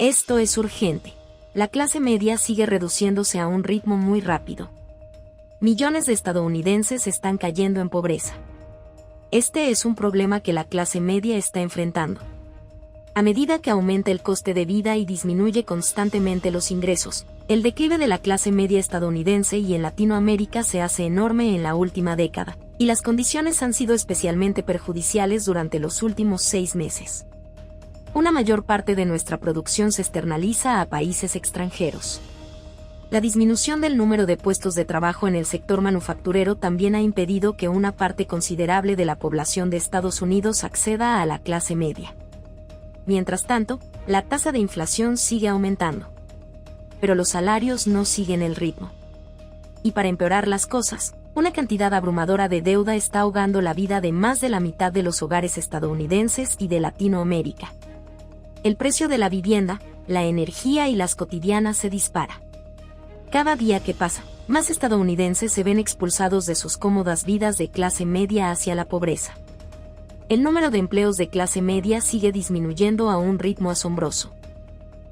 Esto es urgente. La clase media sigue reduciéndose a un ritmo muy rápido. Millones de estadounidenses están cayendo en pobreza. Este es un problema que la clase media está enfrentando. A medida que aumenta el coste de vida y disminuye constantemente los ingresos, el declive de la clase media estadounidense y en Latinoamérica se hace enorme en la última década, y las condiciones han sido especialmente perjudiciales durante los últimos 6 meses. Una mayor parte de nuestra producción se externaliza a países extranjeros. La disminución del número de puestos de trabajo en el sector manufacturero también ha impedido que una parte considerable de la población de Estados Unidos acceda a la clase media. Mientras tanto, la tasa de inflación sigue aumentando. Pero los salarios no siguen el ritmo. Y para empeorar las cosas, una cantidad abrumadora de deuda está ahogando la vida de más de la mitad de los hogares estadounidenses y de Latinoamérica. El precio de la vivienda, la energía y las cotidianas se dispara. Cada día que pasa, más estadounidenses se ven expulsados de sus cómodas vidas de clase media hacia la pobreza. El número de empleos de clase media sigue disminuyendo a un ritmo asombroso.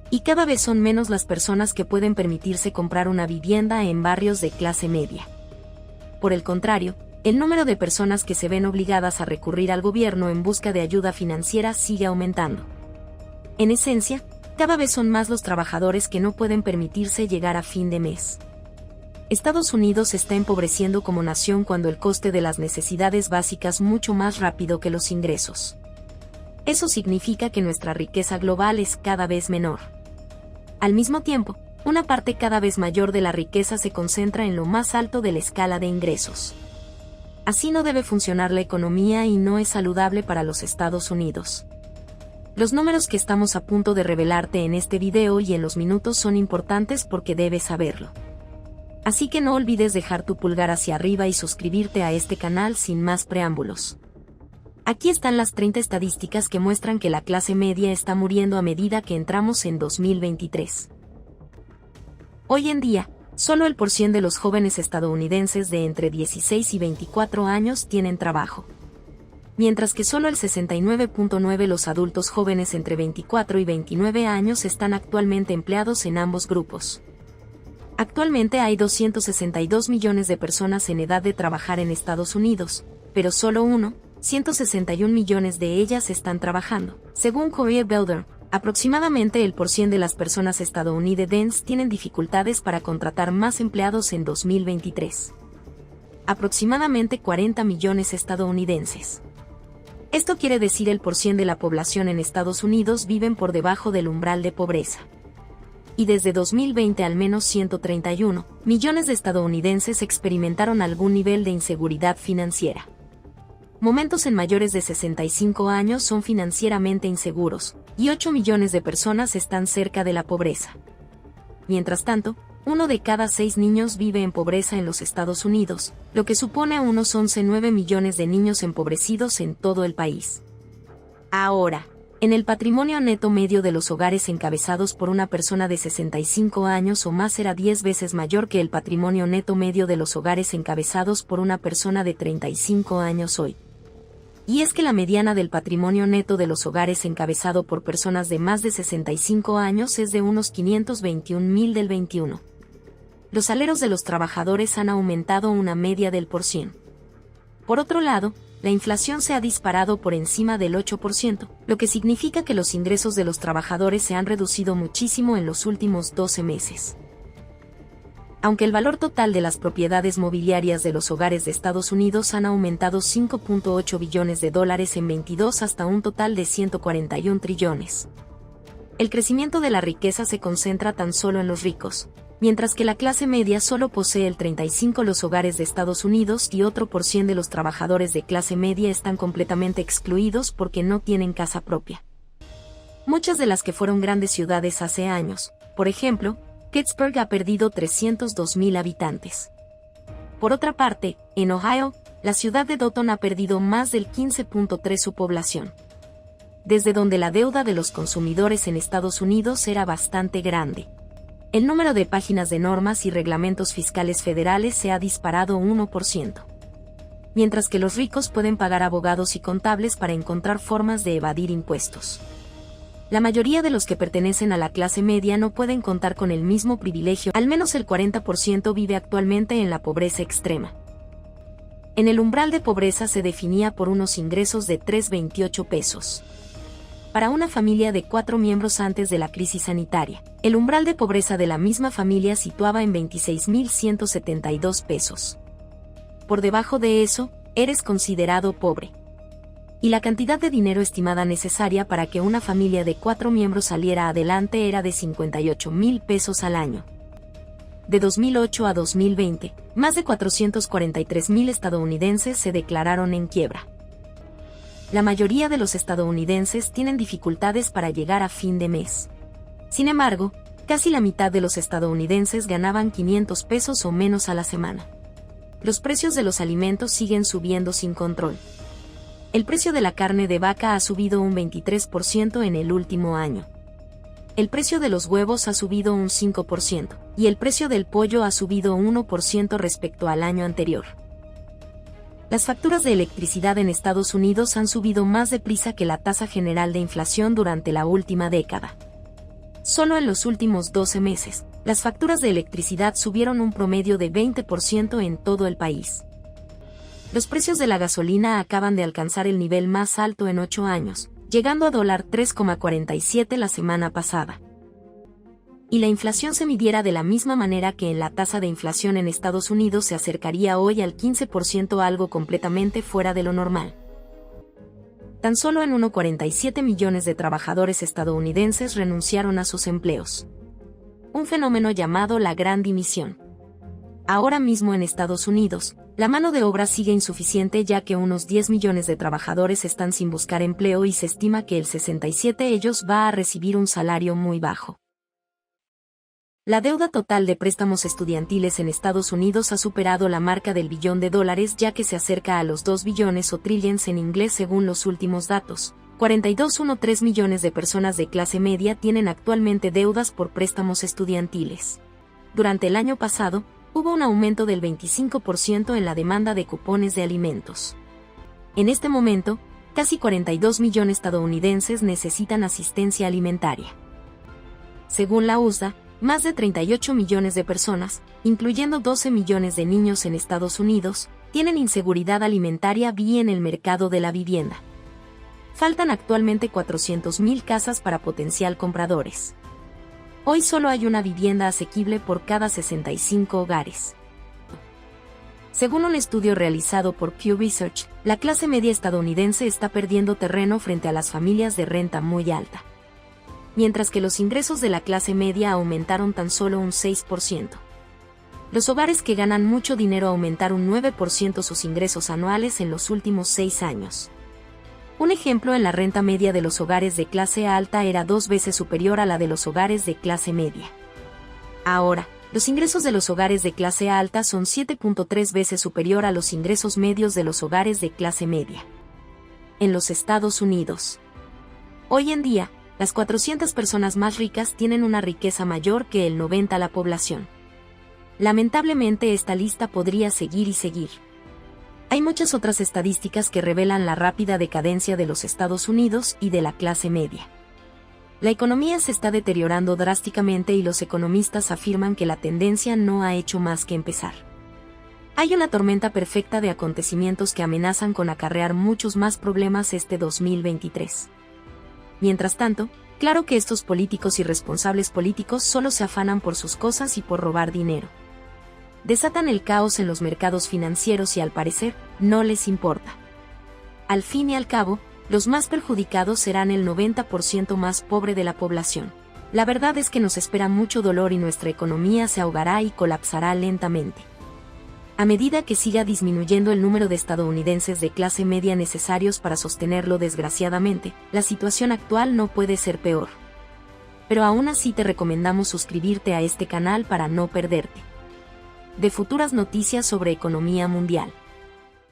Y cada vez son menos las personas que pueden permitirse comprar una vivienda en barrios de clase media. Por el contrario, el número de personas que se ven obligadas a recurrir al gobierno en busca de ayuda financiera sigue aumentando. En esencia, cada vez son más los trabajadores que no pueden permitirse llegar a fin de mes. Estados Unidos se está empobreciendo como nación cuando el coste de las necesidades básicas mucho más rápido que los ingresos. Eso significa que nuestra riqueza global es cada vez menor. Al mismo tiempo, una parte cada vez mayor de la riqueza se concentra en lo más alto de la escala de ingresos. Así no debe funcionar la economía y no es saludable para los Estados Unidos. Los números que estamos a punto de revelarte en este video y en los minutos son importantes porque debes saberlo. Así que no olvides dejar tu pulgar hacia arriba y suscribirte a este canal sin más preámbulos. Aquí están las 30 estadísticas que muestran que la clase media está muriendo a medida que entramos en 2023. Hoy en día, solo el % de los jóvenes estadounidenses de entre 16 y 24 años tienen trabajo. Mientras que solo el 69.9% los adultos jóvenes entre 24 y 29 años están actualmente empleados en ambos grupos. Actualmente hay 262 millones de personas en edad de trabajar en Estados Unidos, pero solo 161 millones de ellas están trabajando. Según Career Builder, aproximadamente el % de las personas estadounidenses tienen dificultades para contratar más empleados en 2023. Aproximadamente 40 millones estadounidenses. Esto quiere decir el % de la población en Estados Unidos viven por debajo del umbral de pobreza. Y desde 2020 al menos 131 millones de estadounidenses experimentaron algún nivel de inseguridad financiera. Momentos en mayores de 65 años son financieramente inseguros, y 8 millones de personas están cerca de la pobreza. Mientras tanto, 1 de cada 6 niños vive en pobreza en los Estados Unidos, lo que supone a unos 11,9 millones de niños empobrecidos en todo el país. Ahora, en el patrimonio neto medio de los hogares encabezados por una persona de 65 años o más era 10 veces mayor que el patrimonio neto medio de los hogares encabezados por una persona de 35 años hoy. Y es que la mediana del patrimonio neto de los hogares encabezado por personas de más de 65 años es de unos 521,000 del 21. Los salarios de los trabajadores han aumentado una media del %. Por otro lado, la inflación se ha disparado por encima del 8%, lo que significa que los ingresos de los trabajadores se han reducido muchísimo en los últimos 12 meses. Aunque el valor total de las propiedades mobiliarias de los hogares de Estados Unidos han aumentado $5.8 billones en 22 hasta un total de 141 trillones. El crecimiento de la riqueza se concentra tan solo en los ricos, mientras que la clase media solo posee el 35% los hogares de Estados Unidos y otro % de los trabajadores de clase media están completamente excluidos porque no tienen casa propia. Muchas de las que fueron grandes ciudades hace años, por ejemplo, Pittsburgh ha perdido 302,000 habitantes. Por otra parte, en Ohio, la ciudad de Dotton ha perdido más del 15.3% su población. Desde donde la deuda de los consumidores en Estados Unidos era bastante grande. El número de páginas de normas y reglamentos fiscales federales se ha disparado 1%. Mientras que los ricos pueden pagar abogados y contables para encontrar formas de evadir impuestos. La mayoría de los que pertenecen a la clase media no pueden contar con el mismo privilegio, al menos el 40% vive actualmente en la pobreza extrema. En el umbral de pobreza se definía por unos ingresos de 3,28 pesos. Para una familia de 4 miembros antes de la crisis sanitaria, el umbral de pobreza de la misma familia situaba en 26,172 pesos. Por debajo de eso, eres considerado pobre. Y la cantidad de dinero estimada necesaria para que una familia de 4 miembros saliera adelante era de 58,000 pesos al año. De 2008 a 2020, más de 443,000 estadounidenses se declararon en quiebra. La mayoría de los estadounidenses tienen dificultades para llegar a fin de mes. Sin embargo, casi la mitad de los estadounidenses ganaban 500 pesos o menos a la semana. Los precios de los alimentos siguen subiendo sin control. El precio de la carne de vaca ha subido un 23% en el último año. El precio de los huevos ha subido un 5%, y el precio del pollo ha subido un 1% respecto al año anterior. Las facturas de electricidad en Estados Unidos han subido más deprisa que la tasa general de inflación durante la última década. Solo en los últimos 12 meses, las facturas de electricidad subieron un promedio de 20% en todo el país. Los precios de la gasolina acaban de alcanzar el nivel más alto en 8 años, llegando a $3,47 la semana pasada. Y la inflación se midiera de la misma manera que en la tasa de inflación en Estados Unidos se acercaría hoy al 15%, algo completamente fuera de lo normal. Tan solo en 1,47 millones de trabajadores estadounidenses renunciaron a sus empleos. Un fenómeno llamado la Gran Dimisión. Ahora mismo en Estados Unidos, la mano de obra sigue insuficiente ya que unos 10 millones de trabajadores están sin buscar empleo y se estima que el 67% de ellos va a recibir un salario muy bajo. La deuda total de préstamos estudiantiles en Estados Unidos ha superado la marca del $1 billón ya que se acerca a los 2 billones o trillions en inglés según los últimos datos. 42,13 millones de personas de clase media tienen actualmente deudas por préstamos estudiantiles. Durante el año pasado, hubo un aumento del 25% en la demanda de cupones de alimentos. En este momento, casi 42 millones de estadounidenses necesitan asistencia alimentaria. Según la USDA, más de 38 millones de personas, incluyendo 12 millones de niños en Estados Unidos, tienen inseguridad alimentaria vía en el mercado de la vivienda. Faltan actualmente 400,000 casas para potencial compradores. Hoy solo hay una vivienda asequible por cada 65 hogares. Según un estudio realizado por Pew Research, la clase media estadounidense está perdiendo terreno frente a las familias de renta muy alta. Mientras que los ingresos de la clase media aumentaron tan solo un 6%. Los hogares que ganan mucho dinero aumentaron un 9% sus ingresos anuales en los últimos 6 años. Un ejemplo en la renta media de los hogares de clase alta era 2 veces superior a la de los hogares de clase media. Ahora, los ingresos de los hogares de clase alta son 7,3 veces superior a los ingresos medios de los hogares de clase media. En los Estados Unidos. Hoy en día, las 400 personas más ricas tienen una riqueza mayor que el 90% de la población. Lamentablemente esta lista podría seguir y seguir. Hay muchas otras estadísticas que revelan la rápida decadencia de los Estados Unidos y de la clase media. La economía se está deteriorando drásticamente y los economistas afirman que la tendencia no ha hecho más que empezar. Hay una tormenta perfecta de acontecimientos que amenazan con acarrear muchos más problemas este 2023. Mientras tanto, claro que estos políticos y responsables políticos solo se afanan por sus cosas y por robar dinero. Desatan el caos en los mercados financieros y al parecer, no les importa. Al fin y al cabo, los más perjudicados serán el 90% más pobre de la población. La verdad es que nos espera mucho dolor y nuestra economía se ahogará y colapsará lentamente. A medida que siga disminuyendo el número de estadounidenses de clase media necesarios para sostenerlo, desgraciadamente, la situación actual no puede ser peor. Pero aún así te recomendamos suscribirte a este canal para no perderte de futuras noticias sobre economía mundial.